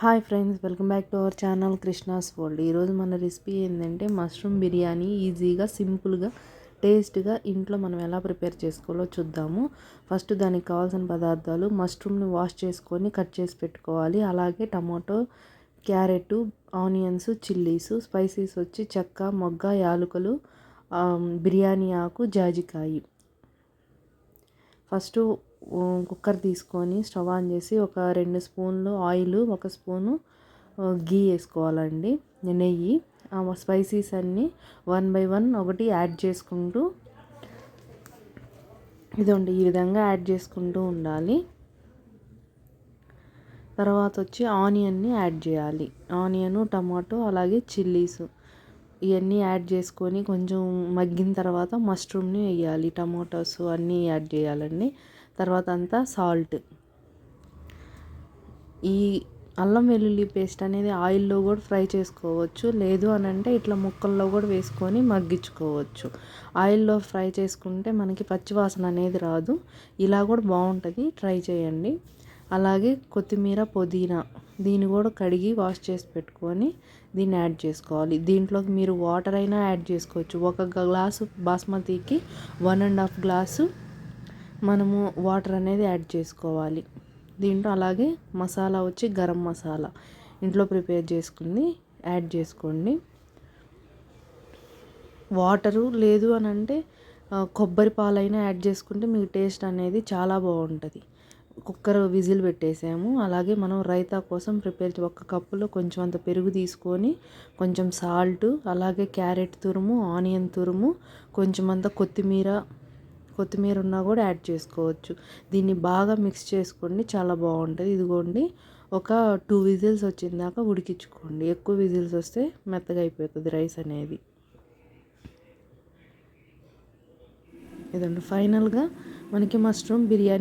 Hi friends, welcome back to our channel Krishna's world. ఈరోజు మన recipe ఏంటంటే మష్రూమ్ బిర్యానీ. ఈజీగా, సింపుల్గా, టేస్ట్గా ఇంట్లో మనం ఎలా ప్రిపేర్ చేసుకోవాలో చూద్దాము. ఫస్ట్ దానికి కావాల్సిన పదార్థాలు: మష్రూమ్ని వాష్ చేసుకొని కట్ చేసి పెట్టుకోవాలి. అలాగే tomato, carrot, onions, chillies, spices వచ్చి చెక్క, మొగ్గ, యాలకులు, బిర్యానీ ఆకు, జాజికాయ. ఫస్ట్ కుక్కర్ తీసుకొని స్టవ్ ఆన్ చేసి ఒక 2 స్పూన్లు ఆయిల్, 1 స్పూను గీ వేసుకోవాలండి, నెయ్యి. స్పైసీస్ అన్నీ 1 by 1 ఒకటి యాడ్ చేసుకుంటూ ఇదండి ఈ విధంగా యాడ్ చేసుకుంటూ ఉండాలి. తర్వాత వచ్చి ఆనియన్ని యాడ్ చేయాలి. ఆనియను, టమాటో, అలాగే చిల్లీస్ ఇవన్నీ యాడ్ చేసుకొని కొంచెం మగ్గిన తర్వాత మష్రూమ్ని వేయాలి. టమాటోస్ అన్నీ యాడ్ చేయాలండి. తర్వాత అంతా సాల్ట్. ఈ అల్లం వెల్లుల్లి పేస్ట్ అనేది ఆయిల్లో కూడా ఫ్రై చేసుకోవచ్చు, లేదు అని అంటే ఇట్లా ముక్కల్లో కూడా వేసుకొని మగ్గించుకోవచ్చు. ఆయిల్లో ఫ్రై చేసుకుంటే మనకి పచ్చివాసన అనేది రాదు. ఇలా కూడా బాగుంటుంది, ట్రై చేయండి. అలాగే కొత్తిమీర, పుదీనా దీన్ని కూడా కడిగి వాష్ చేసి పెట్టుకొని దీన్ని యాడ్ చేసుకోవాలి. దీంట్లోకి మీరు వాటర్ అయినా యాడ్ చేసుకోవచ్చు. 1 గ్లాసు బాస్మతికి 1.5 గ్లాసు మనము వాటర్ అనేది యాడ్ చేసుకోవాలి. దీంట్లో అలాగే మసాలా వచ్చి గరం మసాలా ఇంట్లో ప్రిపేర్ చేసుకుంది యాడ్ చేసుకోండి. వాటరు లేదు అని అంటే కొబ్బరి పాలైనా యాడ్ చేసుకుంటే మీకు టేస్ట్ అనేది చాలా బాగుంటుంది. కుక్కర్ విజిల్ పెట్టేసాము. అలాగే మనం రైతా కోసం ప్రిపేర్ 1 కప్పులో కొంచెం అంత పెరుగు తీసుకొని, కొంచెం సాల్ట్, అలాగే క్యారెట్ తురుము, ఆనియన్ తురుము, కొంచెం అంత కొత్తిమీర ఉన్నా కూడా యాడ్ చేసుకోవచ్చు. దీన్ని బాగా మిక్స్ చేసుకోండి, చాలా బాగుంటుంది. ఇదిగోండి, ఒక 2 విజిల్స్ వచ్చిందాక ఉడికించుకోండి. ఎక్కువ విజిల్స్ వస్తే మెత్తగా అయిపోతుంది రైస్ అనేది. ఇదండి ఫైనల్గా మనకి మష్రూమ్ బిర్యానీ